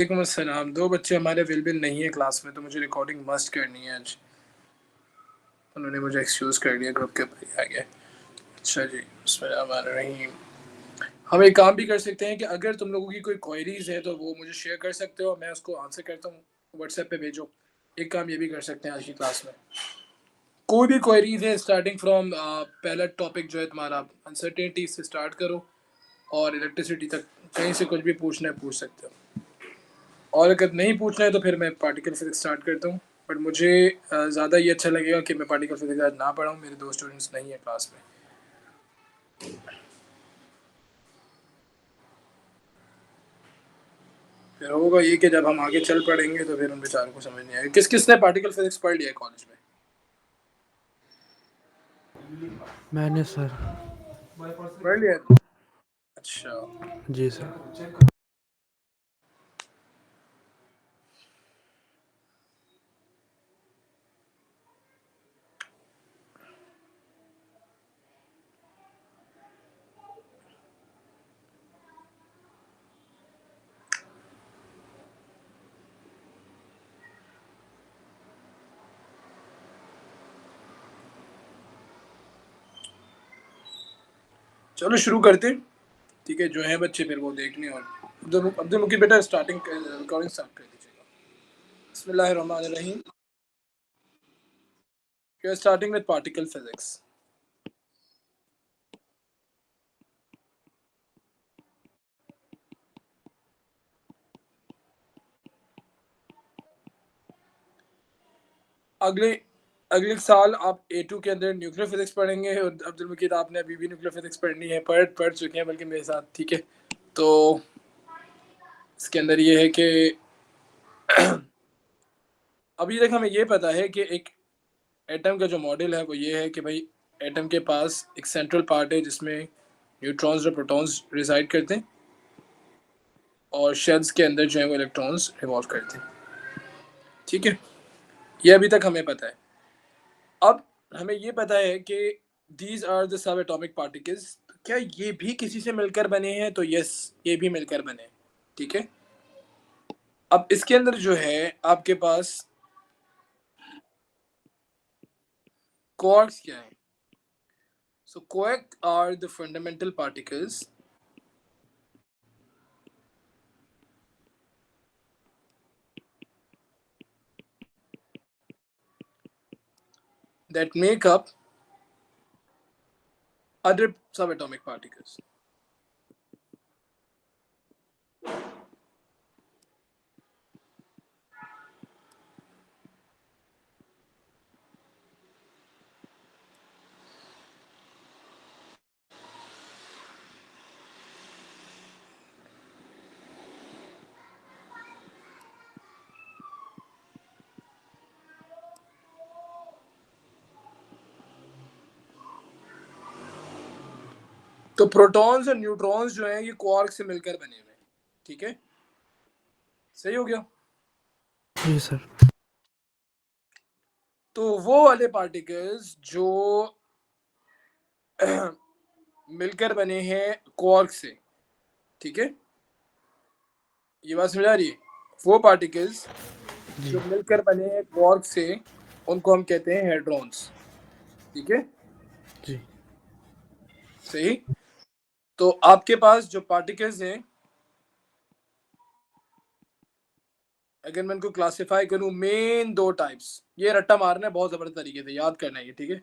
वालेकुम अस्सलाम। 2 बच्चे हमारे अवेलेबल नहीं है क्लास में, तो मुझे रिकॉर्डिंग मस्ट करनी है आज। उन्होंने मुझे एक्सक्यूज़ कर दिया, ग्रुप के ऊपर ही आ गया। अच्छा जी, बिस्मिल्लाहिर्रहमानिर्रहीम। हम एक काम भी कर सकते हैं कि अगर तुम लोगों की कोई क्वेरीज़ है तो वो मुझे शेयर कर सकते हो, मैं उसको आंसर करता हूँ, व्हाट्सएप पे भेजो। एक काम ये भी कर सकते हैं आज की क्लास में। कोई भी क्वेरीज़ है स्टार्टिंग फ्रॉम पहला टॉपिक जो है तुम्हारा अनसर्टेनिटी से स्टार्ट करो और इलेक्ट्रिसिटी तक, कहीं से कुछ भी पूछना है पूछ सकते हो। और अगर नहीं पूछना है तो फिर मैं पार्टिकल फिजिक्स स्टार्ट करता हूँ। बट मुझे ज़्यादा ये अच्छा लगेगा कि मैं पार्टिकल फिजिक्स आज ना पढ़ाऊँ, मेरे 2 स्टूडेंट्स नहीं है क्लास में। फिर होगा ये कि जब हम आगे चल पड़ेंगे तो फिर उन बेचारों को समझ नहीं आएगा। किस किसने पार्टिकल फिजिक्स पढ़ लिया है कॉलेज में? मैंने सर। पढ़ लिया है? अच्छा, जी सर। चलो शुरू करते। ठीक है, जो है बच्चे फिर वो देखने। और अब्दुल मुकीब बेटा स्टार्टिंग रिकॉर्डिंग स्टार्ट कर दीजिएगा। बिस्मिल्लाहिर्रहमानिर्रहीम। You are starting with particle physics. अगले अगले साल आप A2 के अंदर न्यूक्लियर फिजिक्स पढ़ेंगे, और अब्दुल मुकीद आपने अभी भी न्यूक्लियर फिजिक्स पढ़नी है, पढ़ चुके हैं बल्कि मेरे साथ। ठीक है, तो इसके अंदर ये है कि अभी तक हमें ये पता है कि एक एटम का जो मॉडल है वो ये है कि भाई एटम के पास एक सेंट्रल पार्ट है जिसमें न्यूट्रॉन्स और प्रोटॉन्स रिसाइड करते हैं, और शेल्स के अंदर जो है वो इलेक्ट्रॉन्स रिवॉल्व करते हैं। ठीक है, ये अभी तक हमें पता है। अब हमें ये पता है कि these are the subatomic particles. क्या ये भी किसी से मिलकर बने हैं? तो यस, ये भी मिलकर बने हैं। ठीक है, अब इसके अंदर जो है आपके पास क्वार्क्स क्या है? So quark are the fundamental particles that make up other subatomic particles. तो प्रोटॉन्स और न्यूट्रॉन्स जो हैं ये क्वार्क से मिलकर बने हुए हैं। ठीक है, सही हो गया। जी सर। तो वो वाले पार्टिकल्स जो मिलकर बने हैं क्वार्क से, ठीक है, ये बात समझ आ रही है? वो पार्टिकल्स जी जो मिलकर बने हैं क्वार्क से उनको हम कहते हैं हेड्रॉन्स। ठीक है, जी। सही। तो आपके पास जो पार्टिकल्स हैं, अगर मैं इनको क्लासिफाई करूं, मेन 2 टाइप्स, ये रट्टा मारना है बहुत जबरदस्त तरीके से, याद करना है ये। ठीक है,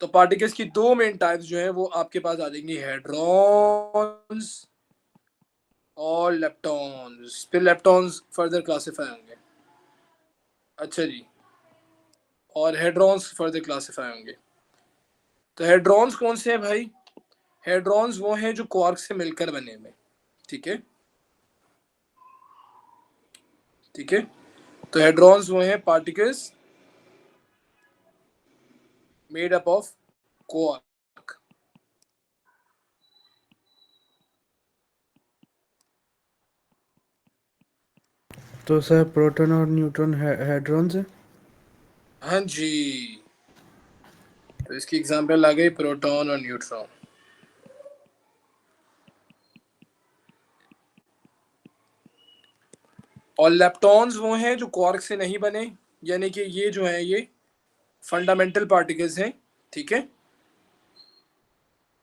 तो पार्टिकल्स की 2 मेन टाइप्स जो है वो आपके पास आ जाएंगी, हेड्रॉन्स और लेप्टॉन्स। फिर लेप्टॉन्स फर्दर क्लासिफाई होंगे। अच्छा जी, और हेड्रॉन्स फर्दर क्लासिफाई होंगे। तो हेड्रॉन्स कौन से हैं भाई? हेड्रॉन्स वो हैं जो क्वार्क से मिलकर बने हुए। ठीक है, ठीक है, तो हेड्रॉन्स वो हैं particles made up of quark. तो सर प्रोटॉन और न्यूट्रॉन हेड्रॉन्स है। हाँ जी, तो इसकी एग्जांपल आ गई प्रोटॉन और न्यूट्रॉन। और लेप्टॉन्स वो हैं जो क्वार्क से नहीं बने, यानी कि ये जो है ये फंडामेंटल पार्टिकल्स हैं, ठीक है।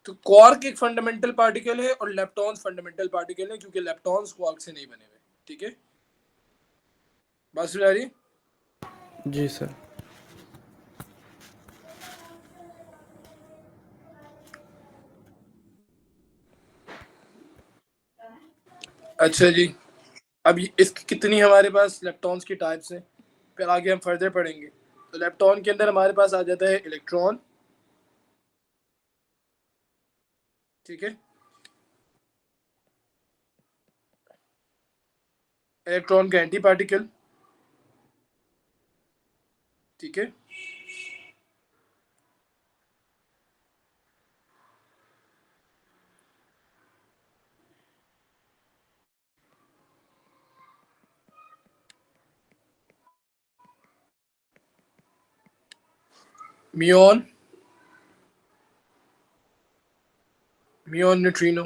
तो क्वार्क एक फंडामेंटल पार्टिकल है और लेप्टॉन्स फंडामेंटल पार्टिकल है, क्योंकि लेप्टॉन्स क्वार्क से नहीं बने हुए, ठीक है। बात समझ आ रही है? जी सर। अच्छा जी, अब इसकी कितनी हमारे पास लेप्टॉन्स की टाइप्स हैं, फिर आगे हम फर्दर पढ़ेंगे। तो लेप्टॉन के अंदर हमारे पास आ जाता है इलेक्ट्रॉन, ठीक है। इलेक्ट्रॉन का एंटी पार्टिकल, ठीक है। म्यून, म्यून न्यूट्रिनो,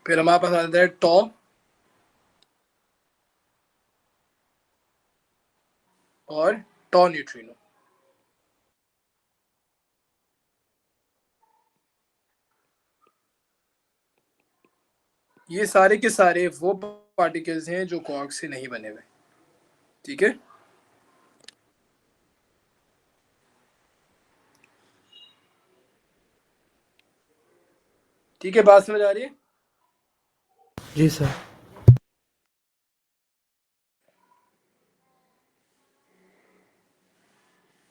फिर हमारे पास आ जाता है टॉ और टॉ न्यूट्रिनो। ये सारे के सारे वो पार्टिकल्स हैं जो क्वार्क से नहीं बने हुए, ठीक है। ठीक है, बात समझ आ रही है? जी सर।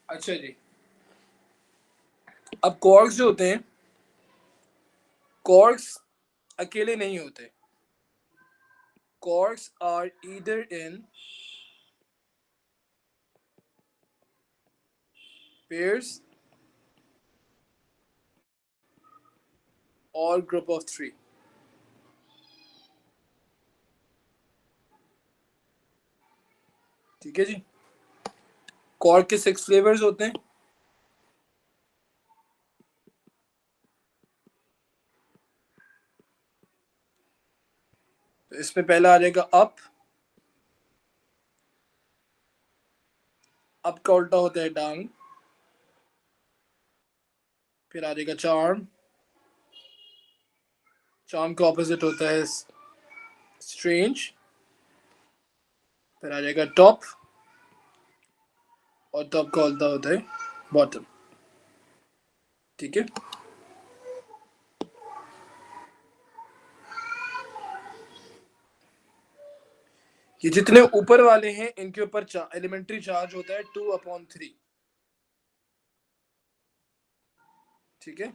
अच्छा जी, अब क्वार्क्स जो होते हैं, क्वार्क्स अकेले नहीं होते। Quarks are either in pairs और ग्रुप ऑफ 3, ठीक है जी। क्वार्क के 6 फ्लेवर्स होते हैं। तो इसमें पहला आ जाएगा अप, अप का उल्टा होता है डाउन। फिर आ जाएगा चार्म, चार्म का ऑपोजिट होता है स्ट्रेंज। फिर आ जाएगा टॉप, और टॉप का उल्टा होता है बॉटम, ठीक है। ये जितने ऊपर वाले हैं इनके ऊपर एलिमेंट्री चार्ज होता है 2/3, ठीक है।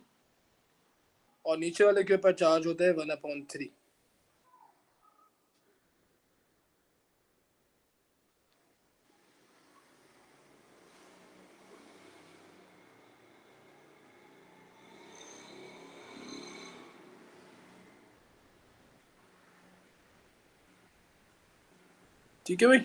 और नीचे वाले के ऊपर चार्ज होता है 1/3। ठीक है भाई।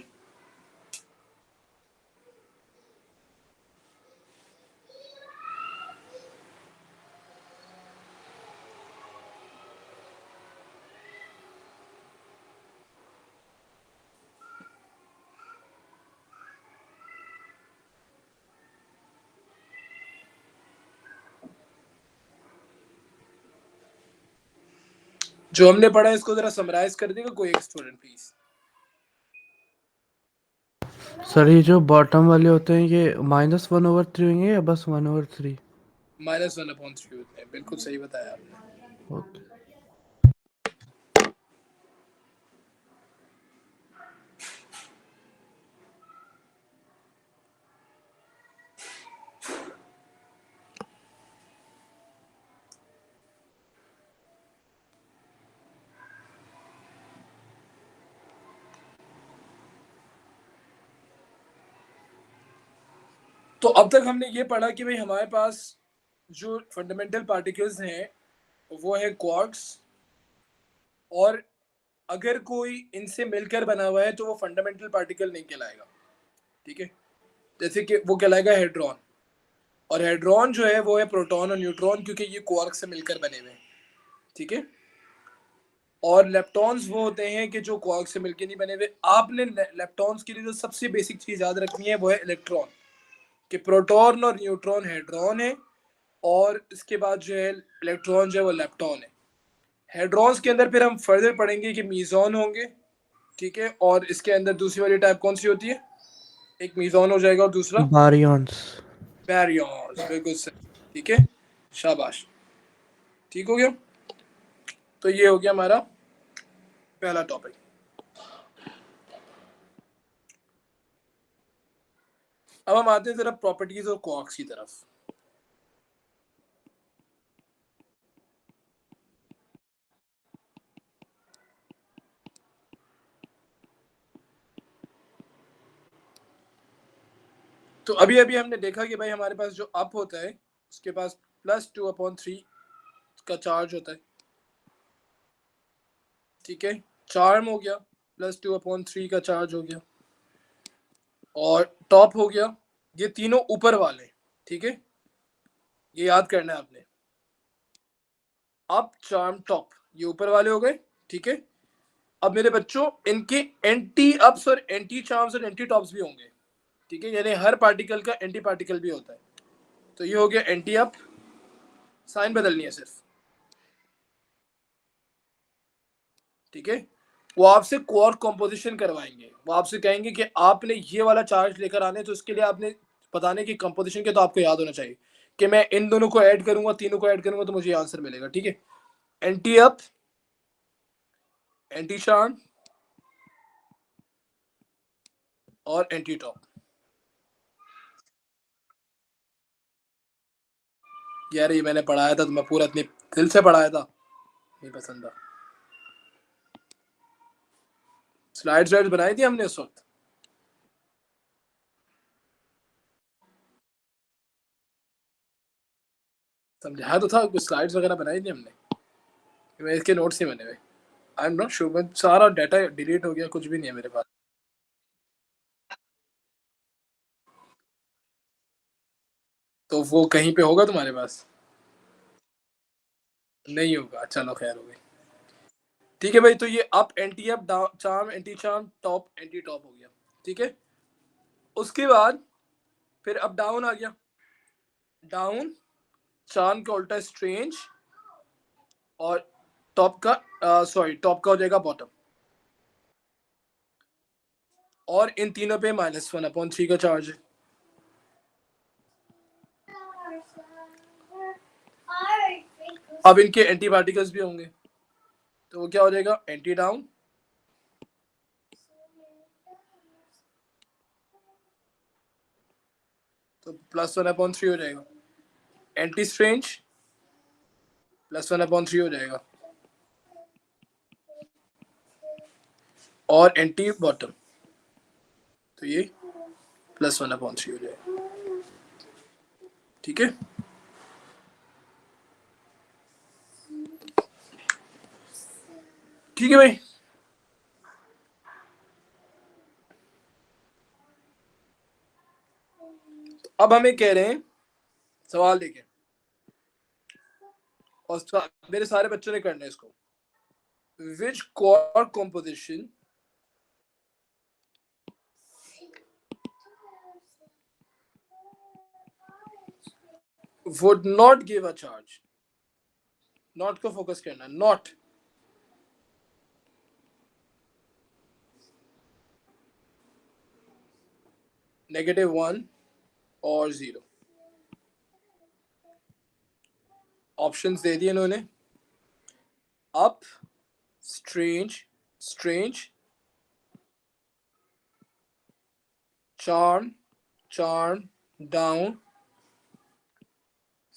जो हमने पढ़ा है इसको जरा समराइज कर देगा कोई एक स्टूडेंट प्लीज। सर ये जो बॉटम वाले होते हैं ये -1/3 होंगे या बस 1/3? -1/3 होते हैं, बिल्कुल सही बताया आपने। ओके। तो अब तक हमने ये पढ़ा कि भाई हमारे पास जो फंडामेंटल पार्टिकल्स हैं वो है क्वार्क्स और अगर कोई इनसे मिलकर बना हुआ है तो वो फंडामेंटल पार्टिकल नहीं कहलाएगा, ठीक है। जैसे कि वो कहलाएगा हेड्रॉन, और हेड्रॉन जो है वो है प्रोटॉन और न्यूट्रॉन, क्योंकि ये क्वार्क से मिलकर बने हुए हैं, ठीक है। और लेप्टॉन्स वो होते हैं कि जो क्वार्क से मिलकर नहीं बने हुए। आपने लेप्टॉन्स के लिए जो सबसे बेसिक चीज याद रखनी है वो है इलेक्ट्रॉन, कि प्रोटॉन और न्यूट्रॉन हेड्रॉन है, और इसके बाद जो है इलेक्ट्रॉन जो है वो लेप्टॉन है। हेड्रॉन्स के अंदर फिर हम फर्दर पढ़ेंगे कि मीजॉन होंगे, ठीक है। और इसके अंदर दूसरी वाली टाइप कौन सी होती है, एक मीजॉन हो जाएगा और दूसरा बारियंस। बैरियंस, बिल्कुल सही, ठीक है, शाबाश, ठीक हो गया। तो ये हो गया हमारा पहला टॉपिक। अब हम आते हैं जरा प्रॉपर्टीज और क्वार्क्स की तरफ। तो अभी अभी हमने देखा कि भाई हमारे पास जो अप होता है उसके पास +2/3 का चार्ज होता है, ठीक है। चार्म हो गया, +2/3 का चार्ज हो गया, और टॉप हो गया, ये तीनों ऊपर वाले, ठीक है। ये याद करना है आपने, अप चार्म टॉप, ये ऊपर वाले हो गए, ठीक है। अब मेरे बच्चों इनके एंटी अप्स और एंटी चार्म्स और एंटी टॉप्स भी होंगे, ठीक है, यानी हर पार्टिकल का एंटी पार्टिकल भी होता है। तो ये हो गया एंटी अप, साइन बदलनी है सिर्फ, ठीक है। वो आपसे क्वार्क कंपोजिशन करवाएंगे, वो आपसे कहेंगे कि आपने ये वाला चार्ज लेकर आने, तो इसके लिए आपने बताने की कंपोजिशन के, तो आपको याद होना चाहिए कि मैं इन दोनों को ऐड करूंगा, तीनों को ऐड करूंगा तो मुझे आंसर मिलेगा, ठीक है। एंटी अप, एंटी चार्म और एंटी टॉप। यार ये मैंने पढ़ाया था, तो मैं पूरा इतने दिल से पढ़ाया था, नहीं पसंद था। स्लाइड्स बनाई थी हमने उस वक्त, समझाया तो था, कुछ स्लाइड्स वगैरह बनाई थी हमने, मैं इसके नोट्स नहीं बने हुए। आई एम नॉट श्योर, सारा डाटा डिलीट हो गया, कुछ भी नहीं है मेरे पास। तो वो कहीं पे होगा तुम्हारे पास? नहीं होगा, चलो खैर हो गई, ठीक है भाई। तो ये up anti up, charm anti charm, top anti top हो गया, ठीक है। उसके बाद फिर अब डाउन आ गया, डाउन चार्म का उल्टा स्ट्रेंज, और टॉप का सॉरी टॉप का हो जाएगा बॉटम, और इन तीनों पे -1/3 का चार्ज है। अब इनके एंटी पार्टिकल्स भी होंगे, तो वो क्या हो जाएगा, एंटी डाउन, तो +1/3 हो जाएगा, एंटी स्ट्रेंज +1/3 हो जाएगा, और एंटी बॉटम, तो ये +1/3 हो जाएगा, ठीक है। ठीक है भाई, अब हमें कह रहे हैं सवाल देखें, और मेरे सारे बच्चों ने करना है इसको। Which quark composition would not give a charge, not को फोकस करना, नॉट, -1 और 0। ऑप्शंस दे दिए इन्होंने, up, strange, strange, charm, charm, down,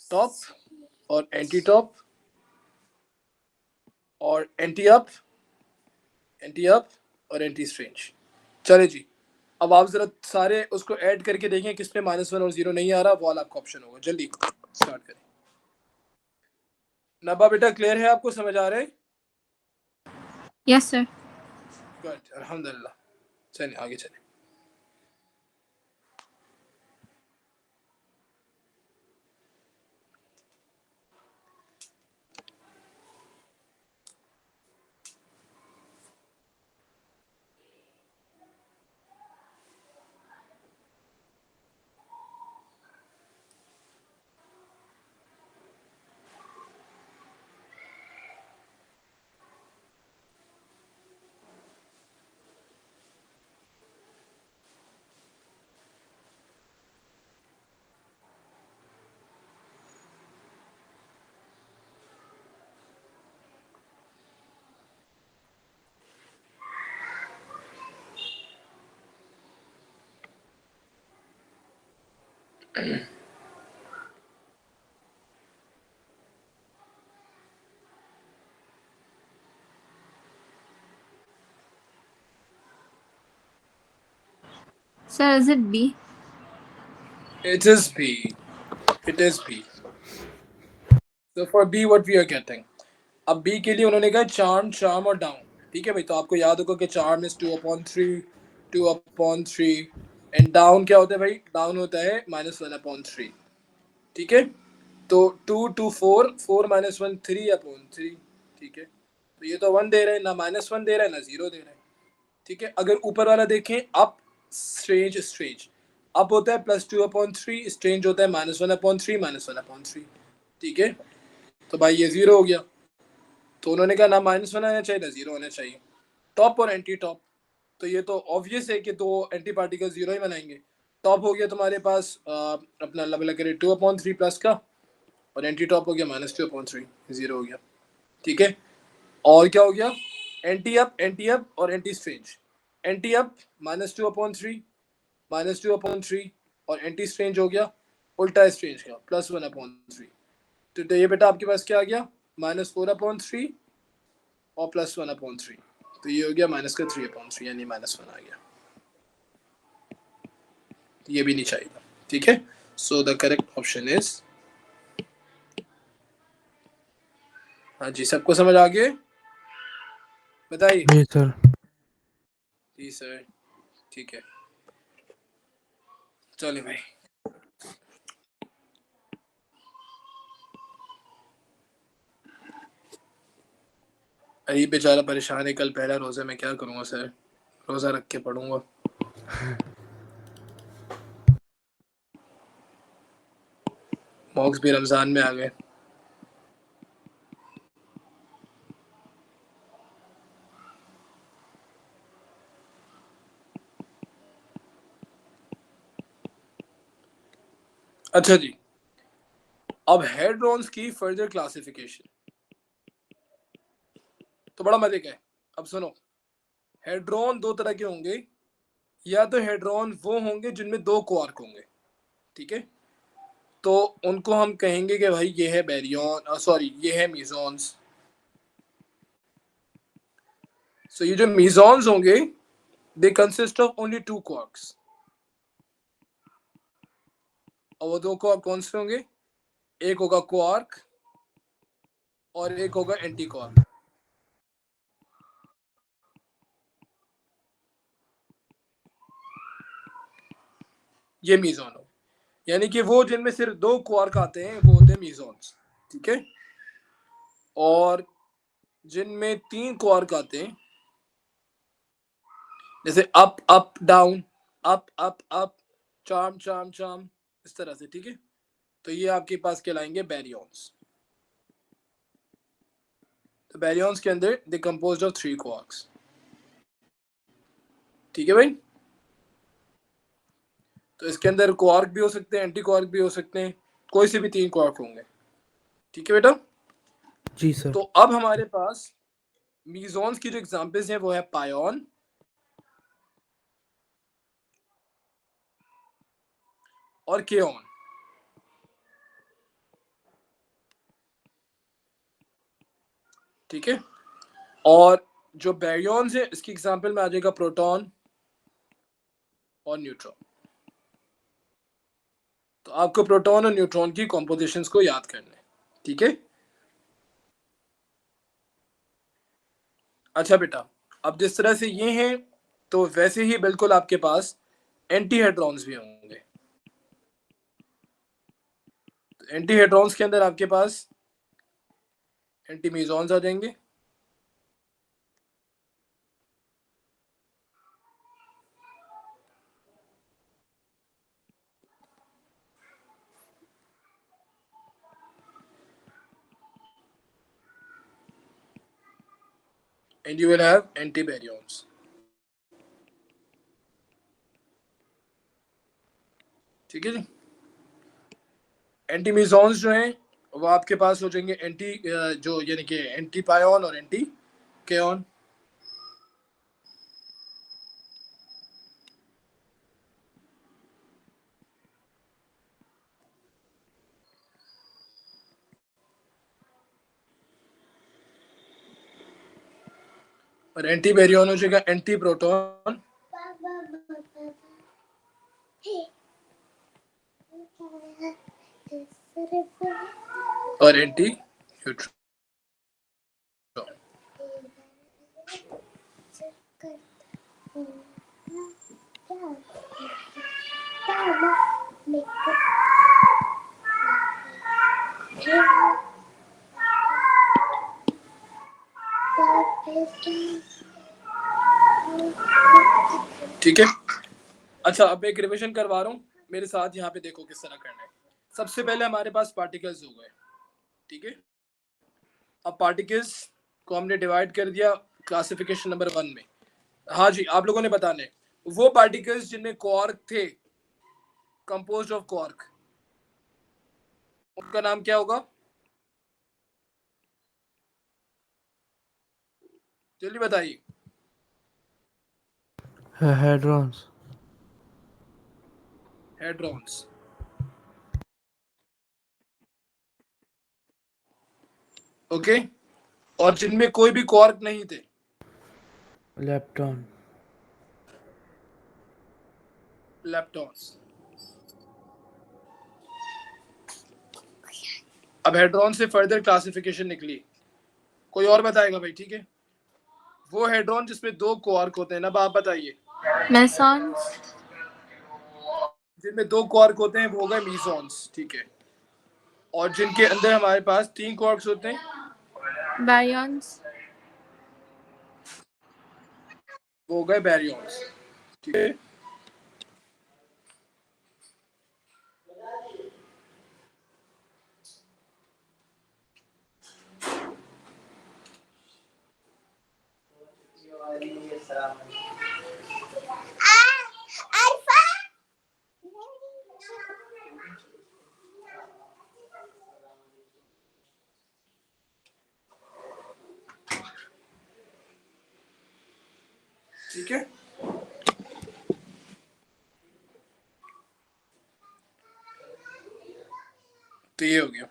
top और एंटी टॉप, और एंटी अप, एंटी अप और एंटी स्ट्रेंज। चले जी, अब आप जरा सारे उसको ऐड करके देखें किसमें -1 और 0 नहीं आ रहा, वो वाला आपका ऑप्शन होगा। जल्दी स्टार्ट करें। नब्बा बेटा क्लियर है, आपको समझ आ रहा है? Yes sir. गुड, अल्हम्दुलिल्लाह। चलिए आगे चलिए। Sir, is it B? It is B. It is B. So for B what we are getting? अब B के लिए उन्होंने कहा चार्म, चार्म और डाउन। ठीक है भाई, तो आपको याद होगा कि चार्म इज 2/3, 2/3 एंड डाउन क्या होता है भाई? डाउन होता है -1/3। ठीक है, तो 2 2 4, 4 - 1 3/3। ठीक है, तो ये तो 1 दे रहे हैं, ना -1 दे रहा है ना 0 दे रहा है। ठीक है, अगर ऊपर वाला देखें अप, स्ट्रेंज स्ट्रेंज अप होता है +2/3, स्ट्रेंज होता है -1/3 -1/3। ठीक है, तो भाई ये 0 हो गया। तो उन्होंने कहा ना -1 आना चाहिए ना 0 होना चाहिए। टॉप और एंटी टॉप, तो ये तो ऑब्वियस है कि दो एंटी पार्टिकल 0 ही बनाएंगे। टॉप हो गया तुम्हारे पास अपना अल्लाह भला करे 2/3 प्लस का, और एंटी टॉप हो गया -2/3, 0 हो गया। ठीक है, और क्या हो गया? एंटी अप और एंटी स्ट्रेंज। एंटी अप -2/3, -2/3, और एंटी स्ट्रेंज हो गया उल्टा स्ट्रेंज का +1/3। तो ये बेटा आपके पास क्या आ गया? -4/3 और +1/3। तो ये हो गया -3/3, यानी -1 आ गया। ये भी नहीं चाहिए। ठीक है, so the correct option is, हाँ जी, सबको समझ आ गए? बताइए। जी सर। जी सर, ठीक है, चलिए भाई। अरे बेचारा परेशान है, कल पहला रोजा, मैं क्या करूँगा सर? रोजा रख के पढ़ूंगा। मॉक्स भी रमजान में आ गए। अच्छा जी, अब हेड्रॉन्स की फर्दर क्लासिफिकेशन तो बड़ा मजे का है। अब सुनो, हेड्रॉन दो तरह के होंगे। या तो हेड्रॉन वो होंगे जिनमें दो क्वार्क होंगे। ठीक है, तो उनको हम कहेंगे कि भाई ये है बैरियन, सॉरी ये है मीजॉन्स। सो ये जो मीजॉन्स होंगे they consist of only 2 quarks. और वो 2 क्वार्क कौन से होंगे? एक होगा क्वार्क और एक होगा एंटी क्वार्क। ये मीजॉन हो, यानी कि वो जिनमें सिर्फ 2 क्वार्क आते हैं वो होते हैं मीजॉन्स। ठीक है, और जिनमें 3 क्वार्क आते हैं, जैसे up up down, up up up, charm charm charm, इस तरह से। ठीक है, तो ये आपके पास कहलाएंगे बैरियंस। तो बैरियंस के अंदर दे कंपोज्ड ऑफ 3 क्वार्क्स। ठीक है भाई, तो इसके अंदर क्वार्क भी हो सकते हैं, एंटी क्वार्क भी हो सकते हैं, कोई से भी 3 क्वार्क होंगे। ठीक है बेटा, जी सर। तो अब हमारे पास मीजॉन्स की जो एग्जांपल्स हैं वो है पायोन और केओन। ठीक है, और जो बैरियंस है इसकी एग्जांपल में आ जाएगा प्रोटॉन और न्यूट्रॉन। तो आपको प्रोटॉन और न्यूट्रॉन की कॉम्पोजिशंस को याद करना है। ठीक है, अच्छा बेटा, अब जिस तरह से ये हैं तो वैसे ही बिल्कुल आपके पास एंटी हेड्रॉन्स भी होंगे। तो एंटी हेड्रॉन्स के अंदर आपके पास एंटी मेसॉन्स आ जाएंगे, and you will have anti baryons. ठीक है जी। एंटी मेसॉन्स जो हैं वो आपके पास हो जाएंगे एंटी जो यानी कि एंटी पायोन और एंटी केओन। और एंटी बैरियॉन हो जाएगा एंटी प्रोटॉन और एंटी न्यूट्रॉन। ठीक है। अच्छा, अब एक रिवीजन करवा रहा हूँ, मेरे साथ यहाँ पे देखो किस तरह करना है। सबसे पहले हमारे पास पार्टिकल्स हो गए, ठीक है। अब पार्टिकल्स को हमने डिवाइड कर दिया क्लासिफिकेशन नंबर 1 में। हाँ जी, आप लोगों ने बताना है वो पार्टिकल्स जिनमें क्वार्क थे, कंपोज्ड ऑफ क्वार्क, उनका नाम क्या होगा? जल्दी बताइए। हेड्रॉन्स। हेड्रॉन्स। ओके। और जिनमें कोई भी क्वार्क नहीं थे? लेप्टॉन। लेप्टॉन्स। अब हेड्रॉन से फर्दर क्लासिफिकेशन निकली, कोई और बताएगा भाई? ठीक है, वो हेड्रॉन जिसमें 2 क्वार्क होते हैं ना, आप बताइए। mesons, जिनमें 2 क्वार्क होते हैं वो हो गए मीसॉन्स, ठीक है। और जिनके अंदर हमारे पास 3 क्वार्क्स होते हैं baryons, वो हो गए बैरियॉन्स, ठीक है। ठीक है, तो ये हो गया।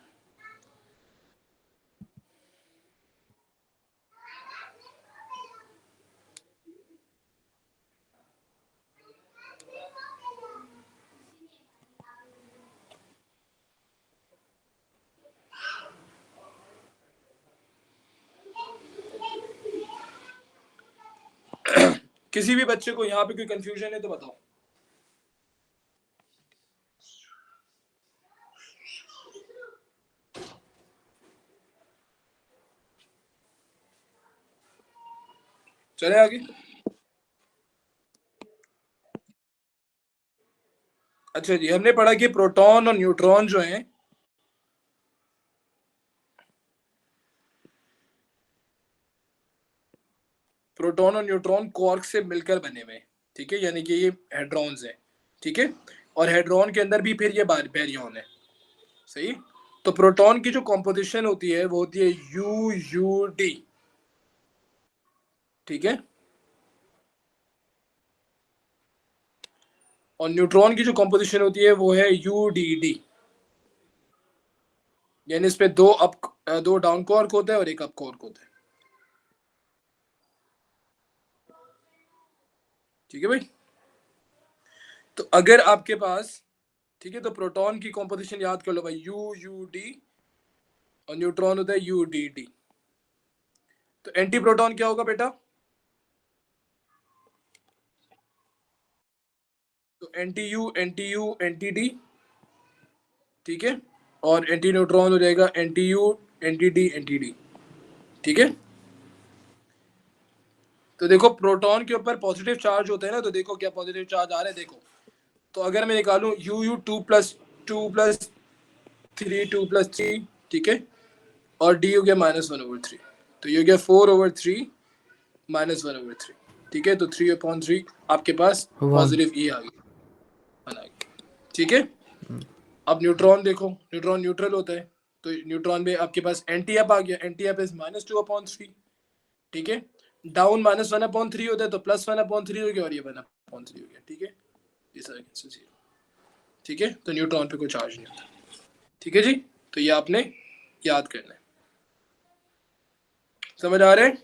किसी भी बच्चे को यहाँ पे कोई कंफ्यूजन है तो बताओ। चले आगे। अच्छा जी, हमने पढ़ा कि प्रोटॉन और न्यूट्रॉन जो हैं प्रोटॉन और न्यूट्रॉन क्वार्क से मिलकर बने हुए, ठीक है, यानी कि ये हेड्रॉन्स हैं, ठीक है। और हेड्रॉन के अंदर भी फिर ये बैरियॉन है, सही। तो प्रोटॉन की जो कॉम्पोजिशन होती है वो होती है UUD, ठीक है। और न्यूट्रॉन की जो कॉम्पोजिशन होती है वो है UDD, यानी इसमें 2 डाउन क्वार्क होता है और 1 अप क्वार्क होता है, ठीक है भाई। तो अगर आपके पास, ठीक है, तो प्रोटॉन की कॉम्पोजिशन याद कर लो भाई, UUD, और न्यूट्रॉन होता है UDD। तो एंटी प्रोटॉन क्या होगा बेटा? NTU NTU NTD, ठीक है, और एंटी न्यूट्रॉन हो जाएगा NTU NTD NTD, ठीक है। तो देखो प्रोटॉन के ऊपर पॉजिटिव चार्ज होते हैं ना, तो देखो क्या पॉजिटिव चार्ज आ रहा है, देखो। तो अगर मैं निकालूं UU 2+2+3 ठीक है, और D हो गया -1/3, तो ये हो गया 4/3 -1/3, ठीक है। तो 3/3 आपके पास पॉजिटिव E आ गया, ठीक है। अब न्यूट्रॉन देखो, न्यूट्रॉन न्यूट्रल होता है, तो न्यूट्रॉन में आपके पास एंटी-अप आ गया, एंटी-अप इज -2/3, ठीक है। डाउन -1/3 होता है, तो +1/3 हो गया, और ये 1/3 हो गया, ठीक है। इस तरह से 0, ठीक है। तो न्यूट्रॉन पे कोई चार्ज नहीं होता, ठीक है जी। तो ये आपने याद करना है, समझ आ रहे हैं?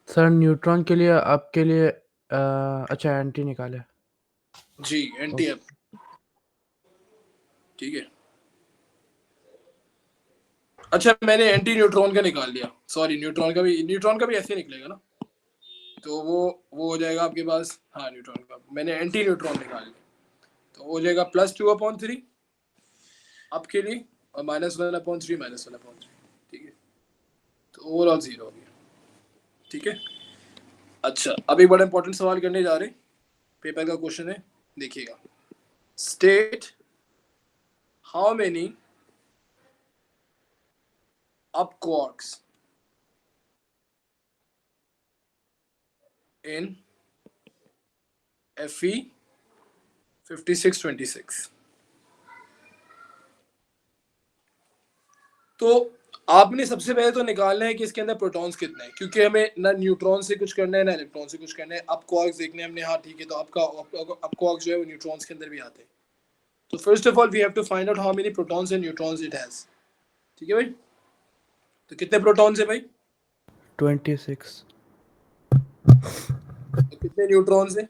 सर न्यूट्रॉन के लिए आपके लिए अच्छा एंटी निकाले जी, एंटी-अप, ठीक है। अच्छा, मैंने एंटी न्यूट्रॉन का निकाल लिया, सॉरी, न्यूट्रॉन का भी ऐसे निकलेगा ना, तो वो हो जाएगा आपके पास, हाँ न्यूट्रॉन का मैंने एंटी न्यूट्रॉन निकाल लिया, तो हो जाएगा +2/3 आपके लिए, और -1/3, ठीक है। तो ओवरऑल 0 हो गया, ठीक है। अच्छा, अब एक बड़ा इंपॉर्टेंट सवाल करने जा रहे हैं, पेपर का क्वेश्चन है, देखिएगा। State how many up quarks in Fe 5626। तो आपने सबसे पहले तो निकालना है कि इसके अंदर प्रोटॉन्स कितने हैं, क्योंकि हमें ना न्यूट्रॉन से कुछ करना है ना इलेक्ट्रॉन से कुछ करना है। अब क्वार्क्स देखने हैं हमने, हाँ ठीक है। तो आपका अब क्वार्क्स जो है वो न्यूट्रॉन्स के अंदर भी आते हैं। तो first of all we have to find out how many protons and neutrons it has, ठीक है भाई। तो कितने प्रोटॉन्स है भाई? 26। तो कितने न्यूट्रॉन्स है?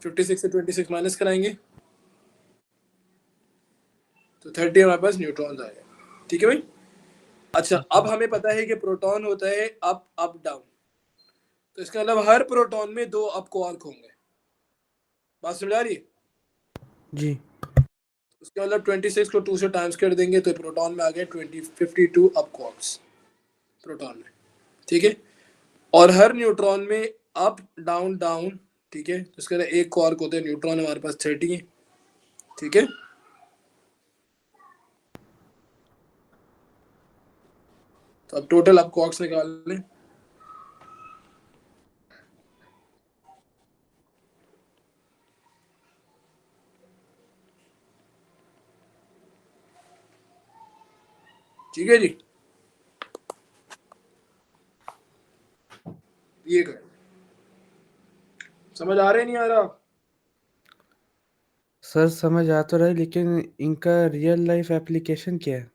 56 से 26 माइनस कराएंगे तो 30 हमारे पास न्यूट्रॉन्स आएगा, ठीक है भाई। अच्छा, अब हमें पता है कि प्रोटॉन होता है अप अप डाउन, तो इसका मतलब हर प्रोटॉन में 2 अप क्वार्क होंगे। बात समझ आ रही है? जी। उसका मतलब 26 को 2 से टाइम्स कर देंगे तो प्रोटॉन में आ गए 52 अप क्वार्क्स प्रोटॉन में, ठीक है। और हर न्यूट्रॉन में अप डाउन डाउन, ठीक है। तो इसका एक क्वार्क होता है, न्यूट्रॉन हमारे पास 30 है, ठीक है। तो अब टोटल अप क्वार्क्स निकाल लें। ठीक है जी, ये कर, समझ आ रहे नहीं आ रहा? सर समझ आ तो रहा है, लेकिन इनका रियल लाइफ एप्लीकेशन क्या है?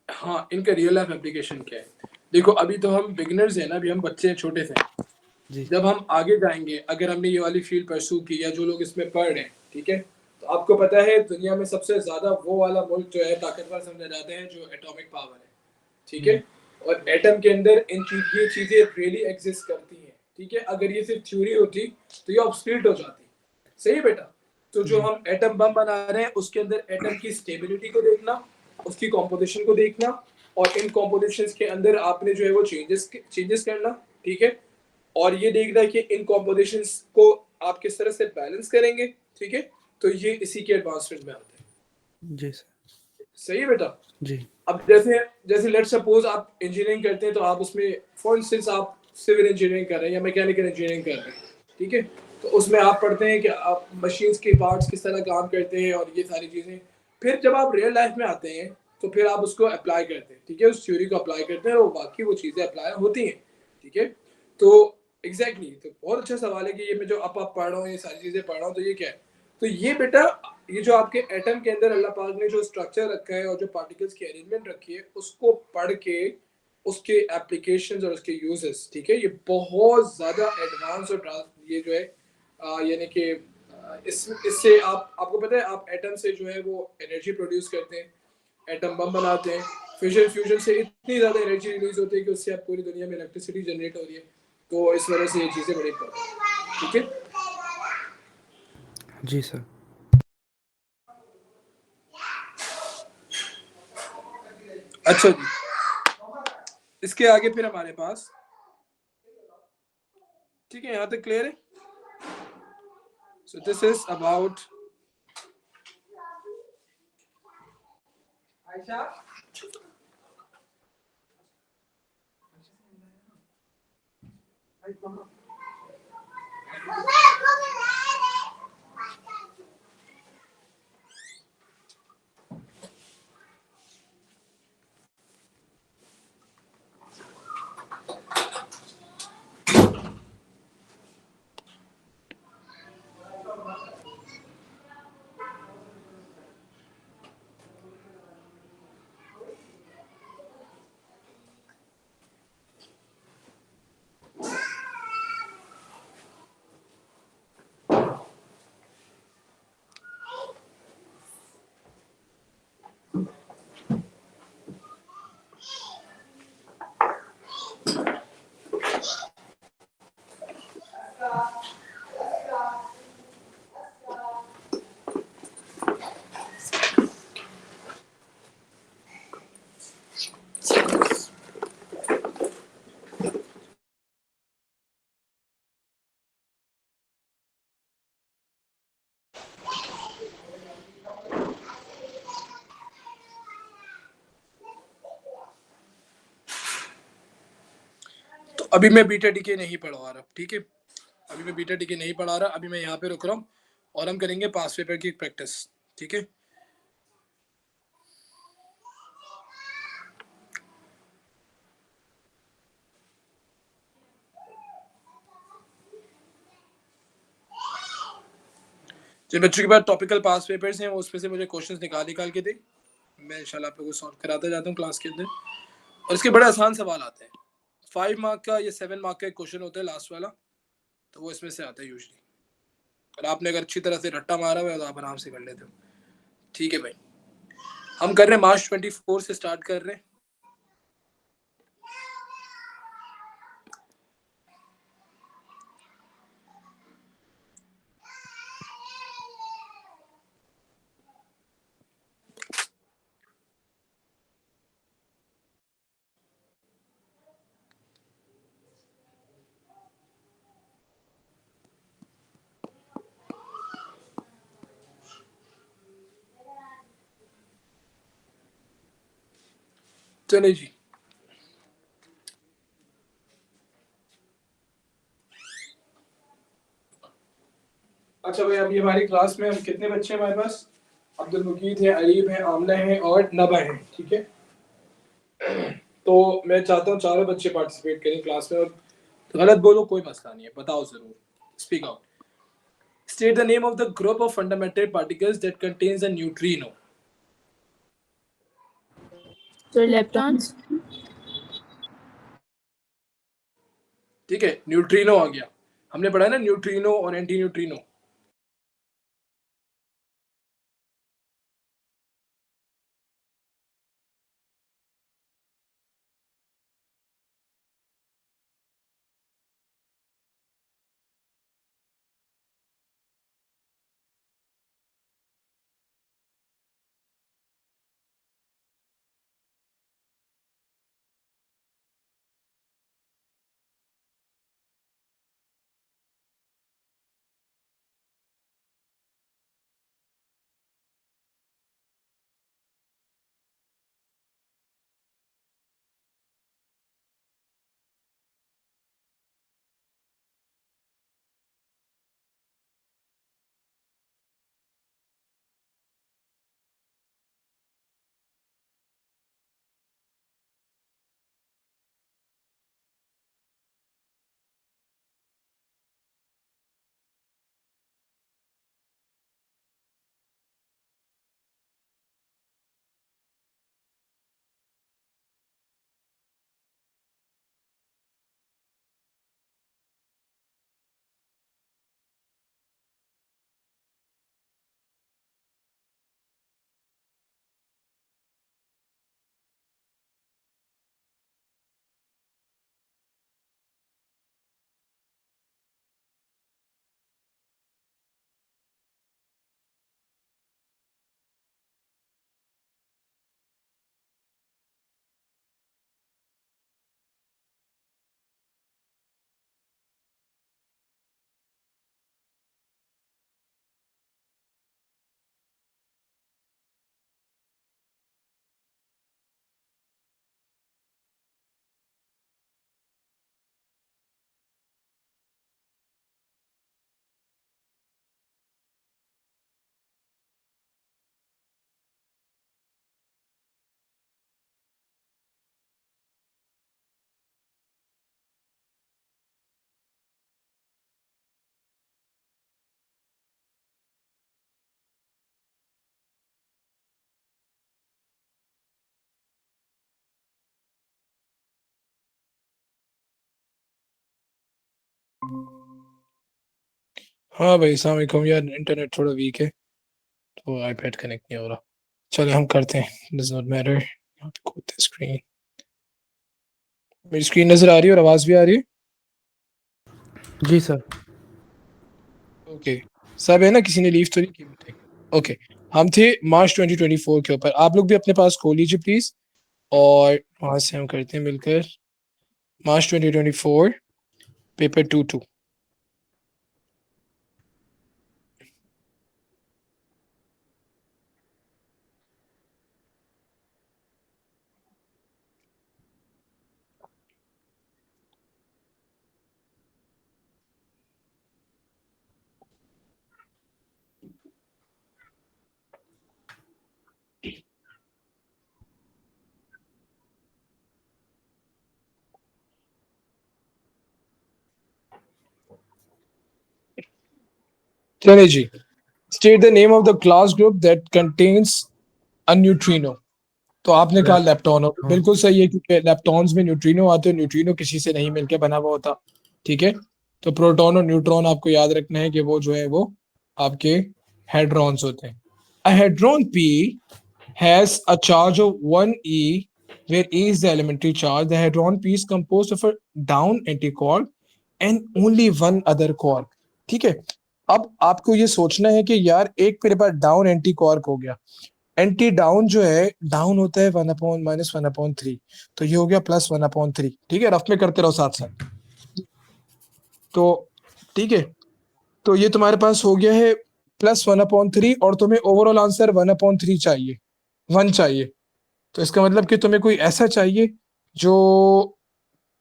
हाँ, इनका रियल लाइफ एप्लीकेशन क्या है? देखो, अभी तो हम बिगिनर्स हैं ना, अभी हम बच्चे हैं, छोटे से। जी। जब हम आगे जाएंगे, अगर हमने ये वाली फील्ड परस्यू की, या जो लोग इसमें पढ़ रहे हैं, ठीक है, तो आपको पता है दुनिया में सबसे ज्यादा वो वाला मुल्क जो है ताकतवर समझे जाते हैं जो एटॉमिक पावर है, ठीक है। और एटम के अंदर ये चीजें रियली एग्जिस्ट करती हैं, ठीक है। अगर ये सिर्फ थ्योरी होती तो ये ऑब्सोलीट हो जाती, सही है बेटा। तो जो हम एटम बम बना रहे हैं उसके अंदर एटम की स्टेबिलिटी को देखना, उसकी कॉम्पोजिशन को देखना, और इन कॉम्पोजिशंस के अंदर आपने जो है वो चेंजेस करना, ठीक है। और ये देखना है कि इन कॉम्पोजिशंस को आप किस तरह से बैलेंस करेंगे, ठीक है। तो ये इसी के एडवांसमेंट में आते हैं। जी सर। सही है बेटा। जी। अब जैसे लेट्स सपोज आप इंजीनियरिंग करते हैं, तो आप उसमें फॉर इंस्टेंस आप सिविल इंजीनियरिंग कर रहे हैं या मैकेनिकल इंजीनियरिंग कर रहे हैं, ठीक है। तो उसमें आप पढ़ते हैं कि आप मशीन्स के पार्ट्स किस तरह काम करते हैं और ये सारी चीज़ें। फिर जब आप रियल लाइफ में आते हैं तो फिर आप उसको अप्लाई करते हैं, ठीक है, उस थ्योरी को अप्लाई करते हैं और बाकी वो चीज़ें अप्लाई होती हैं, ठीक है। तो एग्जैक्टली, तो बहुत अच्छा सवाल है कि ये मैं जो आप पढ़ रहा हूँ, ये सारी चीज़ें पढ़ रहा हूँ, तो ये क्या है? तो ये बेटा, ये जो आपके एटम के अंदर अल्लाह पाक ने जो स्ट्रक्चर रखा है और जो पार्टिकल्स की अरेंजमेंट रखी है, उसको पढ़ के उसके एप्लीकेशंस और उसके यूजेस, ठीक है, ये बहुत ज़्यादा एडवांस और ये जो है यानी कि इससे आपको पता है, आप एटम से जो है वो एनर्जी प्रोड्यूस करते हैं, एटम बम बनाते हैं। फ्यूजन से इतनी ज़्यादा एनर्जी रिलीज होती है कि उससे आप पूरी दुनिया में इलेक्ट्रिसिटी जनरेट हो रही है। तो इस वजह से ये चीज़ें बड़ी इंपॉर्टेंट, ठीक है। जी सर। अच्छा जी, इसके आगे फिर हमारे पास, ठीक है, यहाँ तक क्लियर है। सो दिस इज अबाउट तो अभी मैं बीटा डीके नहीं पढ़वा रहा, ठीक है, अभी मैं बीटा डीके नहीं पढ़ा रहा, अभी मैं यहाँ पे रुक रहा हूँ और हम करेंगे पास पेपर की प्रैक्टिस, ठीक है। जिन बच्चों के पास टॉपिकल पास पेपर्स हैं वो उसमें से मुझे क्वेश्चंस निकाल के दे, मैं इंशाल्लाह आप लोगों को सॉल्व कराता जाता हूँ क्लास के अंदर। और इसके बड़े आसान सवाल आते हैं, 5 मार्क का या 7 मार्क का एक क्वेश्चन होता है लास्ट वाला, तो वो इसमें से आता है यूजली। और आपने अगर अच्छी तरह से रट्टा मारा हुआ है तो आप आराम से कर लेते हो, ठीक है भाई। हम कर रहे हैं मार्च 24 से स्टार्ट कर रहे हैं। चलिए जी, अच्छा भाई, अभी हमारी क्लास में हम कितने बच्चे हैं हमारे पास? अब्दुल मुकीद है, अरीब है, आमना है और नबा है, ठीक है। तो मैं चाहता हूँ चारों बच्चे पार्टिसिपेट करें क्लास में, और गलत बोलो कोई मसला नहीं है, बताओ जरूर, speak out. State the name of the group of fundamental particles that contains a neutrino. So electrons. ठीक है, न्यूट्रिनो आ गया, हमने पढ़ा है ना न्यूट्रिनो और एंटी न्यूट्रिनो। हाँ भाई अस्सलाम वालेकुम यार, इंटरनेट थोड़ा वीक है तो आईपैड कनेक्ट नहीं हो रहा। चलो हम करते हैं, डज नॉट मैटर। स्क्रीन, मेरी स्क्रीन नजर आ रही है और आवाज भी आ रही है? जी सर। ओके, सब है ना, किसी ने लीव तो नहीं की? ओके, हम थे मार्च 2024 के ऊपर, आप लोग भी अपने पास खोल लीजिए प्लीज, और वहां से हम करते हैं मिलकर मार्च 2024 पेपर 2-2। चले जी, state the name of the class group that contains a neutrino. तो आपने कहा लेप्टोनो, बिल्कुल सही है, क्योंकि लेप्टॉन्स में न्यूट्रिनो आते हैं, न्यूट्रिनो किसी से नहीं मिलके बना हुआ होता। ठीक है, तो प्रोटॉन और न्यूट्रॉन आपको याद रखना है कि वो जो है वो आपके हेड्रॉन्स होते हैं। A hadron P has a charge of 1e, where E is the elementary charge. The hadron P is composed of a down antiquark and only one other quark. ठीक है, अब आपको ये सोचना है कि यार एक मेरे पास डाउन एंटी क्वार्क हो गया, एंटी डाउन जो है डाउन होता है 1/-3, तो ये हो गया +1/3। ठीक है, रफ में करते रहो साथ साथ। तो ठीक है, तो ये तुम्हारे पास हो गया है +1/3, और तुम्हें ओवरऑल आंसर 1/3 चाहिए, 1 चाहिए। तो इसका मतलब कि तुम्हें कोई ऐसा चाहिए जो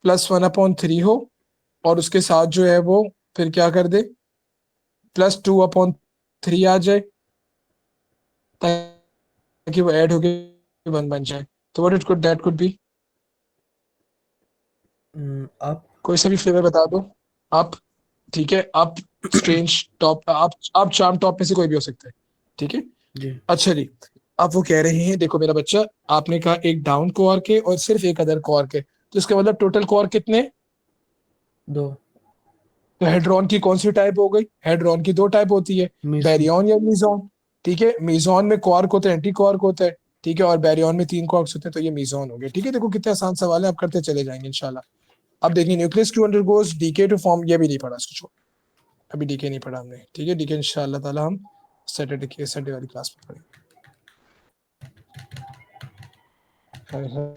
+1/3 हो, और उसके साथ जो है वो फिर क्या कर दे, +2/3 आ जाए, ताकि वो ऐड होके 1 बन जाए। तो what it could that could be, आप कोई सा भी फ्लेवर बता दो आप। ठीक है, आप स्ट्रेंज टॉप, आप चार्म टॉप में से कोई भी हो सकता है। ठीक है, जी अच्छा जी, आप वो कह रहे हैं, देखो मेरा बच्चा, आपने कहा एक डाउन कोआर्क के और सिर्फ एक अदर कोआर्क के, तो इसका मतलब टोटल कोआर्क कितने? 2 तो हेड्रॉन की कौन सी टाइप हो गई? हेड्रॉन की 2 टाइप होती है, मीसो बैरियन या मीजॉन। ठीक है, मीजॉन में क्वार्क होता है, एंटी क्वार्क होता है। ठीक है, और बैरियन में 3 क्वार्क्स होते हैं, तो ये मीजॉन हो गया। ठीक है, देखो कितने आसान सवाल है, आप करते चले जाएंगे इंशाल्लाह। अब देखिए, न्यूक्लियस क्यों अंडरगोज डीके टू फॉर्म, ये भी नहीं पढ़ा, इसको छोड़, अभी डीके नहीं पढ़ा हमने। ठीक है, डीके इंशाल्लाह ताला हम सैटरडे वाली क्लास में पढ़ेंगे। हाँ, हाँ,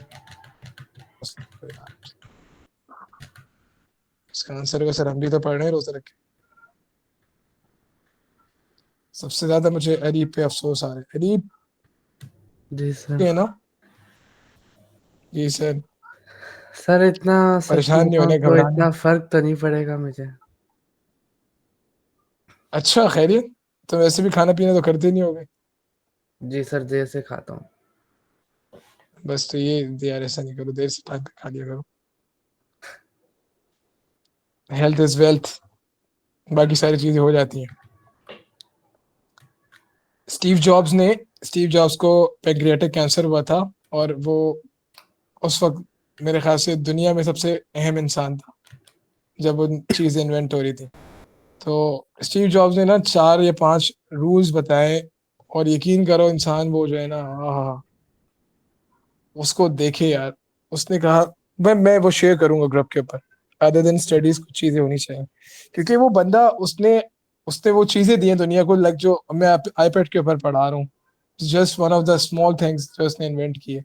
इसका आंसर को सर हम भी तो पढ़ रहे हैं रोज रख के। सबसे ज्यादा मुझे अरीब पे अफसोस आ रहा है, अरीब जी सर। है ना? जी सर, सर इतना सच परेशान नहीं बताऊं होने, तो घबराने। इतना फर्क तो नहीं पड़ेगा मुझे। अच्छा खैरियत, तो वैसे भी खाना पीना तो करते नहीं होगे। जी सर, देर से खाता हूँ। बस तो ये यार, ऐसा नहीं करो, देर से टाइम पे खा लिया करो। हेल्थ इज वेल्थ, बाकी सारी चीजें हो जाती हैं। स्टीव जॉब्स ने, स्टीव जॉब्स को पैंक्रियाटिक कैंसर हुआ था, और वो उस वक्त मेरे ख्याल से दुनिया में सबसे अहम इंसान था जब वो चीज़ इन्वेंट हो रही थी। तो स्टीव जॉब्स ने ना 4 या 5 रूल्स बताए, और यकीन करो इंसान वो जो है ना, हाँ, उसको देखे यार। उसने कहा, मैं वो शेयर करूंगा ग्रुप के ऊपर, अदर देन स्टडीज कुछ चीजें होनी चाहिए, क्योंकि वो बंदा, उसने उसने वो चीजें दी हैं दुनिया को, लग जो मैं आईपैड के ऊपर पढ़ा रहा हूँ, just one of the small things जो उसने इन्वेंट किए।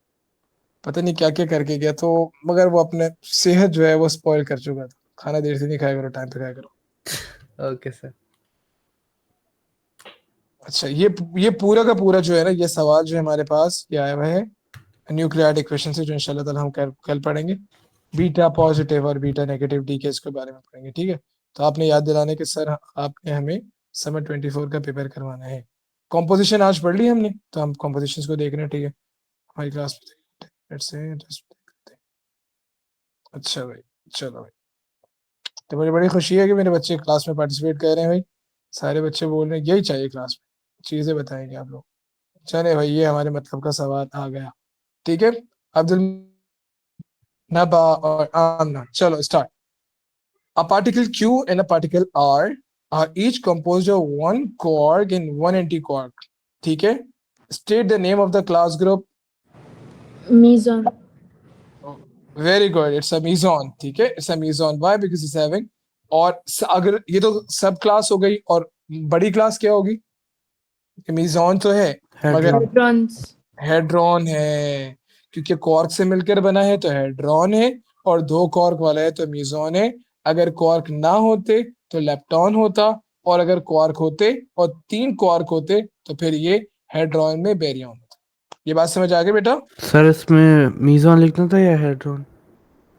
पता नहीं क्या क्या करके गया, तो मगर वो अपने सेहत जो है वो स्पॉइल कर चुका था। खाना देर से नहीं खाया करो, टाइम पे खाया करो। Okay sir. अच्छा, ये पूरा का पूरा जो है ना, ये सवाल जो है हमारे पास ये आया हुआ है न्यूक्लियर इक्वेशन से, जो इंशाल्लाह ताला हम कल पढ़ेंगे। बीटा पॉजिटिव और बीटा नेगेटिव डी के इसके बारे में पढ़ेंगे। ठीक है, तो आपने याद दिलाने कि सर आपने हमें समर 24 का पेपर करवाना है। कॉम्पोजिशन आज पढ़ ली हमने, तो हम कॉम्पोजिशन को देख रहे हैं। ठीक है, हमारी क्लास में let's say, अच्छा भाई, चलो भाई, तो मुझे बड़ी खुशी है कि मेरे बच्चे क्लास में पार्टिसिपेट कर रहे हैं भाई। सारे बच्चे बोल रहे हैं यही चाहिए क्लास में, चीजें बताएंगे आप लोग। चले भाई, ये हमारे मतलब का सवाल आ गया। ठीक है, अब्दुल नबा और आमना, चलो start. A particle Q and a particle R are each composed of one quark and one antiquark. ठीक है? State the name of the class group. Meson. Very good. It's a meson. ठीक है? It's a meson. Why? Because it's having. और अगर ये तो सब class हो गई और बड़ी क्लास क्या होगी? meson तो है मगर हेड्रॉन Hadrons. हेड्रॉन है क्योंकि कॉर्क से मिलकर बना है तो हेड्रॉन है और दो कॉर्क वाला है तो मीजॉन है। अगर कॉर्क ना होते तो लेप्टॉन होता और अगर कॉर्क होते और तीन कॉर्क होते तो फिर ये हेड्रॉन में बेरियन होता। ये बात समझ आ गई बेटा? सर इसमें मीजॉन लिखना था या हेड्रॉन?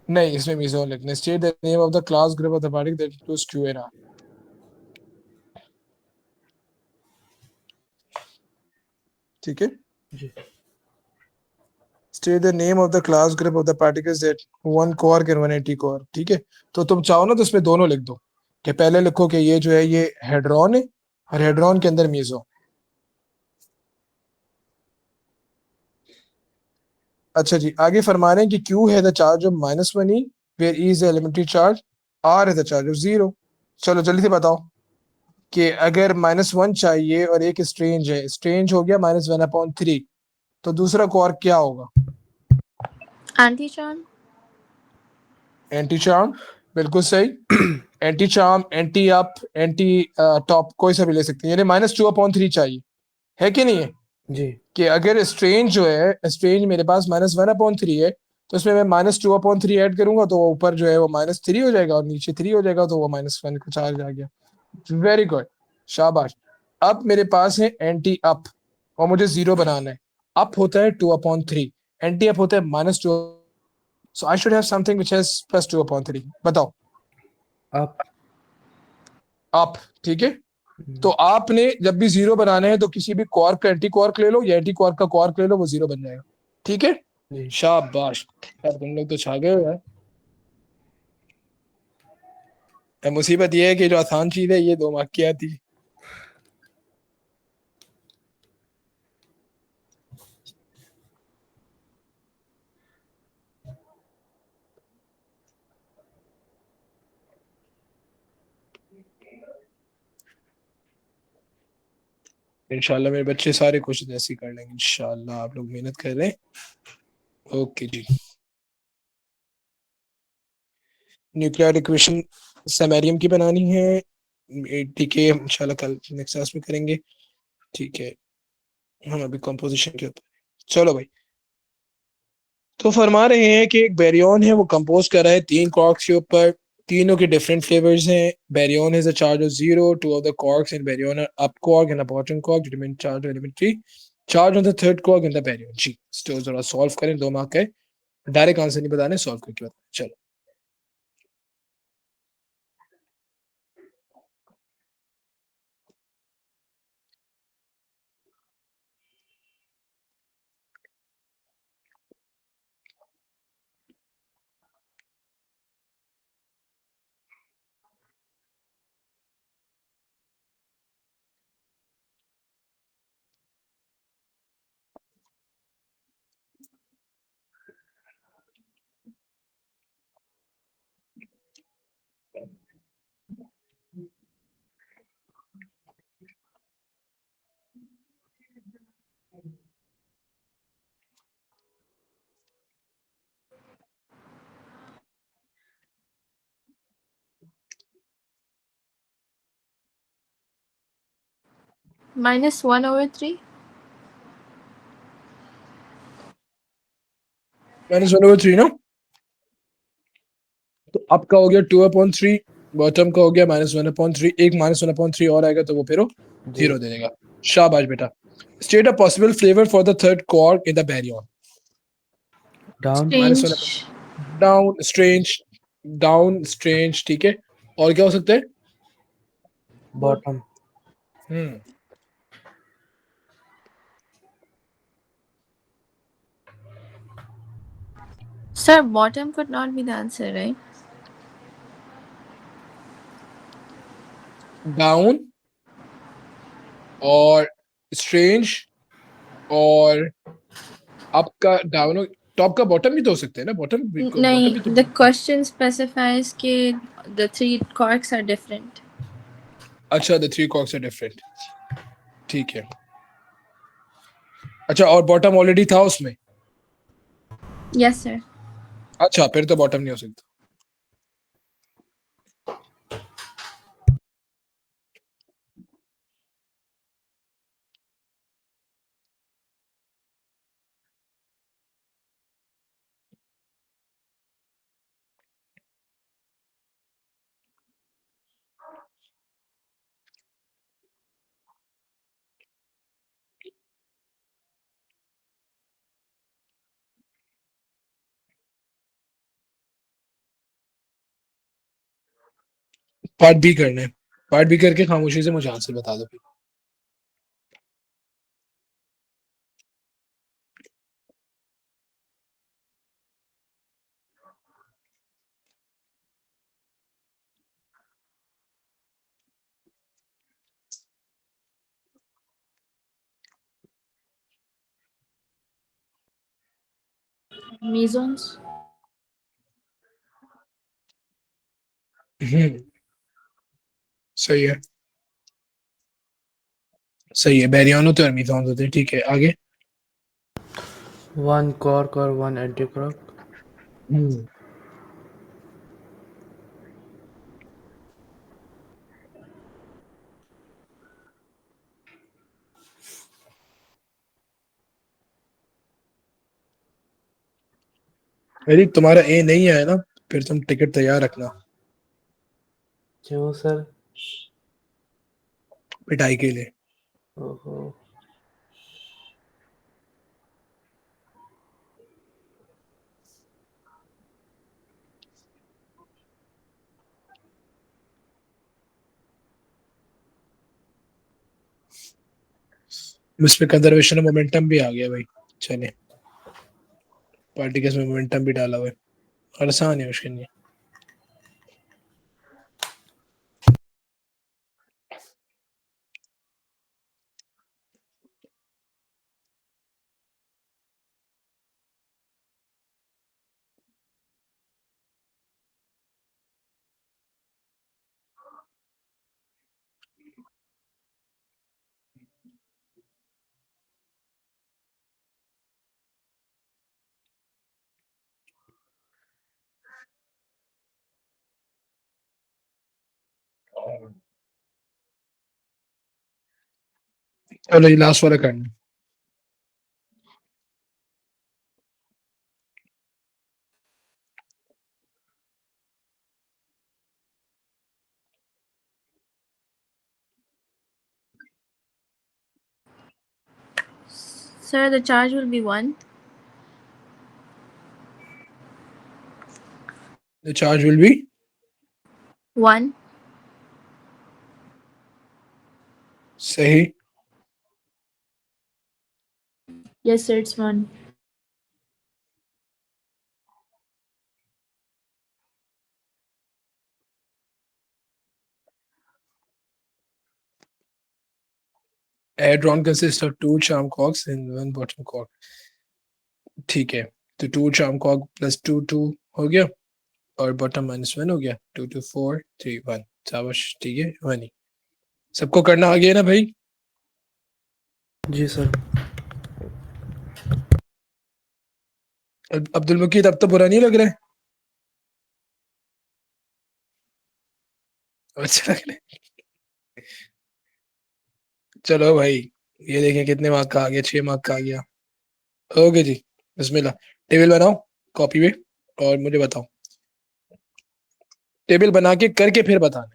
नहीं, इसमें मीजॉन लिखना है। State the name of the class group of the particle that includes Q and R। ठीक है? जी State the name of the class group of the particles that one quark and one antiquark। ठीक है? तो तुम चाहो ना तो इसमें दोनों लिख दो कि पहले लिखो कि ये जो है ये हेड्रॉन है और हेड्रॉन के अंदर मीजो। अच्छा जी, आगे फरमा रहे हैं कि Q है the charge of -1 e where E is the elementary charge, R है द चार्ज ऑफ 0। चलो जल्दी से बताओ कि अगर -1 चाहिए और एक स्ट्रेंज है, स्ट्रेंज हो गया -1/3 तो दूसरा क्वार्क क्या होगा? Anticharm. एंटी चार्म, बिल्कुल सही। Anti charm, anti up, anti top, कोई सा भी ले सकते हैं। यानी -2/3 चाहिए, है कि नहीं है? जी कि अगर स्ट्रेंज जो है, स्ट्रेंज मेरे पास -1/3 है तो इसमें मैं -2/3 ऐड करूंगा तो वो ऊपर जो है वो -3 हो जाएगा और नीचे 3 हो जाएगा तो वो -1 का चार्ज आ गया। वेरी गुड, शाबाश। अब मेरे पास है एंटी अप और मुझे 0 बनाना है। अप होता है 2/3, एंटी अप होता है -2, so I should have something which has +2/3। बताओ। आप अप, ठीक है। तो आपने जब भी 0 बनाना है तो किसी भी क्वार्क का एंटी क्वार्क ले लो या एंटी क्वार्क का क्वार्क ले लो, वो 0 बन जाएगा। ठीक है, जी शाबाश यार, तुम लोग तो छा गए हो यार। मुसीबत ये है कि जो आसान चीज है ये 2 मार्क की आती है। इंशाल्लाह मेरे बच्चे सारे क्वेश्चन ऐसे ही कर लेंगे इंशाल्लाह। आप लोग मेहनत कर रहे हैं। ओके जी, न्यूक्लियर इक्वेशन समैरियम की बनानी है। ठीक है, इंशाल्लाह कल नेक्स्ट क्लास में करेंगे। ठीक है, हम अभी कंपोजिशन के ऊपर। चलो भाई, तो फरमा रहे हैं कि एक बैरियन है वो कंपोज कर रहा है 3 कॉर्क्स के ऊपर, तीनों के डिफरेंट फ्लेवर्स हैं। Baryon has a charge of 0, 2 of the quarks in baryon are up quark and a bottom quark determine charge of elementary charge on the third quark in the baryon. जी, तो जरा solve करें, 2 mark है, direct answer नहीं बताने, solve करके बताएं। चलो -1/3. -1/3 ना, तो अप का हो गया 2/3, बॉटम का हो गया -1/3, एक -1/3 और आएगा तो वो फिर 0 दे देगा। शाबाश बेटा। State a possible flavour for the third quark in the Baryon. Down Strange. Down, strange, down, strange, ठीक है। और क्या हो सकता है? Bottom hmm, Sir, bottom could not be the answer, right? Down और स्ट्रेंज और अप का डाउन टॉप का बॉटम भी तो हो सकते हैं ना, बॉटम नहीं, भी तो the question specifies कि the three corks are different. अच्छा, the three quarks are different, ठीक है। अच्छा, और बॉटम ऑलरेडी था उसमें? Yes, sir. अच्छा, फिर तो बॉटम नहीं हो सकता। पार्ट बी करना है, पार्ट बी करके खामोशी से मुझे आंसर बता दो फिर। Mesons. हम्म, सही है, सही है, बैरियन होते हैं और मीथॉन होते हैं, ठीक है, आगे। वन कॉर्क और वन एंटी कॉर्क। हम्म, अरे तुम्हारा ए नहीं आया ना, फिर तुम टिकट तैयार रखना क्यों सर? पिटाई के लिए। ओहो। इसमें कंजर्वेशन मोमेंटम भी आ गया भाई, चले, पार्टी के इसमें मोमेंटम भी डाला हुआ है, और आसान है, मुश्किल नहीं है। चलो, ये लास्ट वाला करना। Sir, the charge will be 1. The charge will be 1. सही। Yes, sir, it's 1. Hadron consist of two charm quarks and one bottom कॉक, ठीक है। तो टू चार्म कॉक प्लस टू टू हो गया, और बॉटम माइनस वन हो गया, two two four three one, शाबाश, ठीक है, वन ही। सबको करना आ गया ना भाई? जी सर। अब्दुल मुकीद, अब तो बुरा नहीं लग रहा है? अच्छा लग रहा है, चलो भाई, ये देखें कितने मार्क का आ गया, 6 मार्क का आ गया। ओके जी, बिस्मिल्लाह, टेबल बनाओ कॉपी पे, और मुझे बताओ, टेबल बना के करके फिर बताना।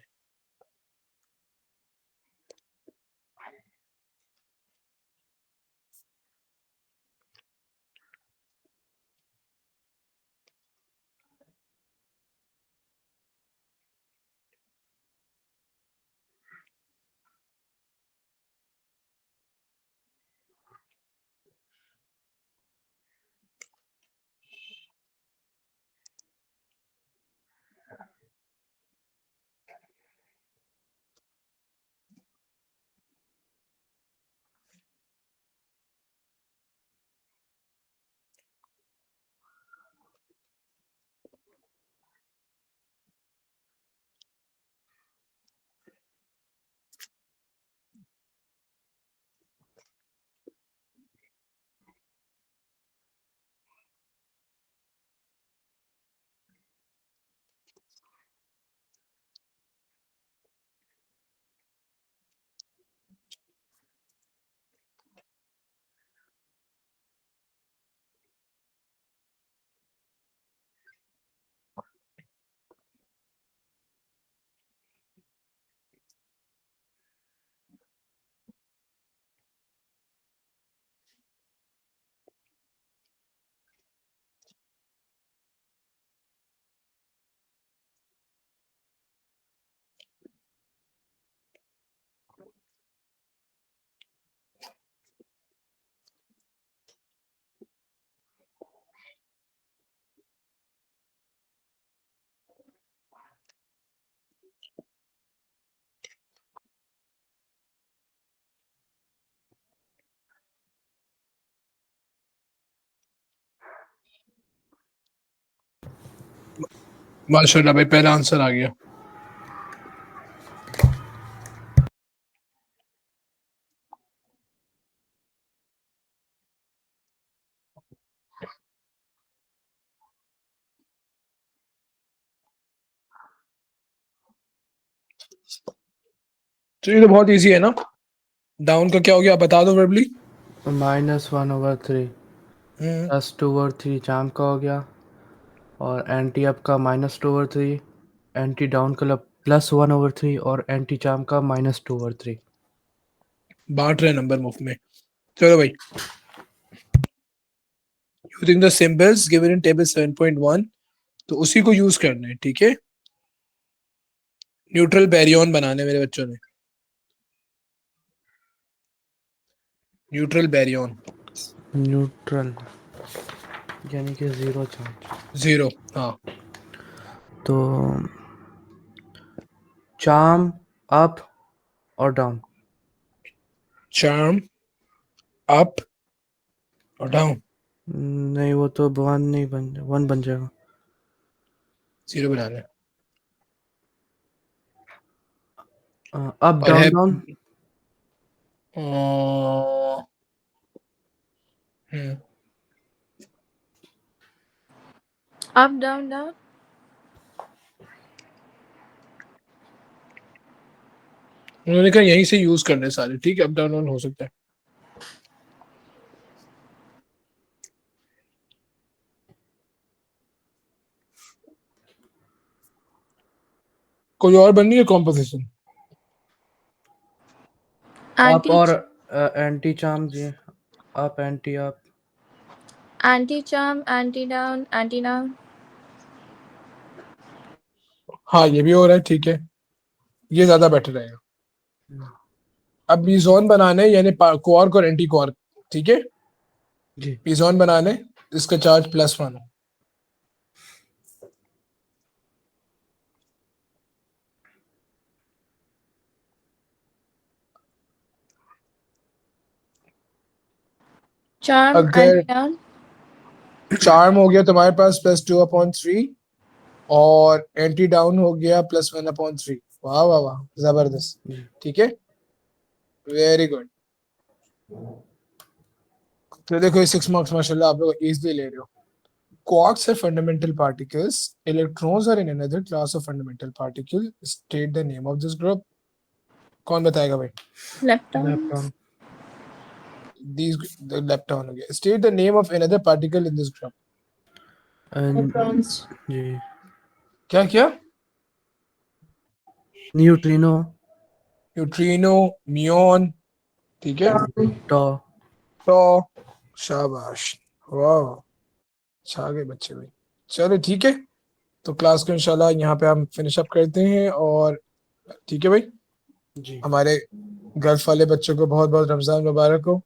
माशाल्लाह भाई, पहला आंसर आ गया। तो ये तो बहुत इजी है ना। डाउन का क्या हो गया, आप बता दो वर्बली। -1/3 +2/3 चाम का हो गया, और एंटी अप का -2/3, एंटी डाउन का +1/3 और एंटी चाम का -2/3। बांट रहे नंबर मुफ्त में। चलो भाई, using the symbols given in table 7.1, तो उसी को यूज करना है, ठीक है। न्यूट्रल बैरियन बनाने मेरे बच्चों ने, न्यूट्रल बैरियन। न्यूट्रल यानी कि 0 चार्ज। 0, हाँ। तो चार्म अप और डाउन। चार्म अप और डाउन। नहीं, वो तो 1 बन जाएगा। 0 बनाना है। अप और है डाउन डाउन। हम्म, Up, down, down. उन्होंने कहा यहीं से यूज करने सारे, ठीक है। अप डाउन डाउन हो सकता है। कोई और बननी है कॉम्पोजिशन? अप Anti और एंटी चार्म जी। Up anti up. anti charm, anti down, anti down. हाँ, ये भी हो रहा है, ठीक है। ये ज्यादा बेटर रहेगा। अब मीजोन बनाने, यानी क्वार्क और एंटी क्वार्क, ठीक है। जी। मीजोन बनाने, इसका चार्ज +1। Charm, अगर anti down. चार्म हो गया तुम्हारे पास +2/3, और एंटी डाउन हो गया +1/3। वाह वाह वाह, जबरदस्त, जी। ठीक है, वेरी गुड। तो देखो ये 6 मार्क्स माशाल्लाह आप लोग इजीली ले रहे हो। Quarks are fundamental particles. Electrons are in another class of fundamental particle. State the name of this group. कौन बताएगा भाई? Lepton. Electron. These the lepton हो गया। State the name of another particle in this group. Neutrons. जी। क्या क्या? Neutrino. Neutrino, म्यून, ठीक है। टॉ। तो शाबाश, वाह, छा गए बच्चे भाई। चलो ठीक है, तो क्लास को इंशाल्लाह यहाँ पे हम फिनिश अप करते हैं। और ठीक है भाई, जी। हमारे गल्फ वाले बच्चों को बहुत बहुत रमजान मुबारक हो।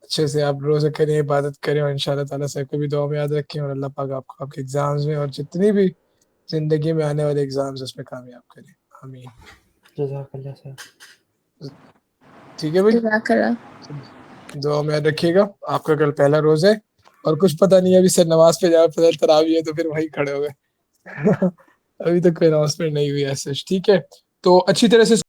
अच्छे से आप रोजे करें, इबादत करें, और इंशाल्लाह ताला सबको भी दुआ में याद रखें, और अल्लाह पाक आपको आपके एग्जाम्स में और जितनी भी जिंदगी में आने वाले एग्जाम्स उसमें कामयाब करें। आमीन। जज़ाकल्लाह सर। ठीक है भाई, Jazakallah. दुआ में याद रखिएगा। आपका कल पहला रोज है, और कुछ पता नहीं है अभी सर नमाज पे जा, पता तरावी है तो फिर वहीं खड़े हो गए। अभी तक कोई अनाउंसमेंट नहीं हुई है सच, ठीक है। तो अच्छी तरह से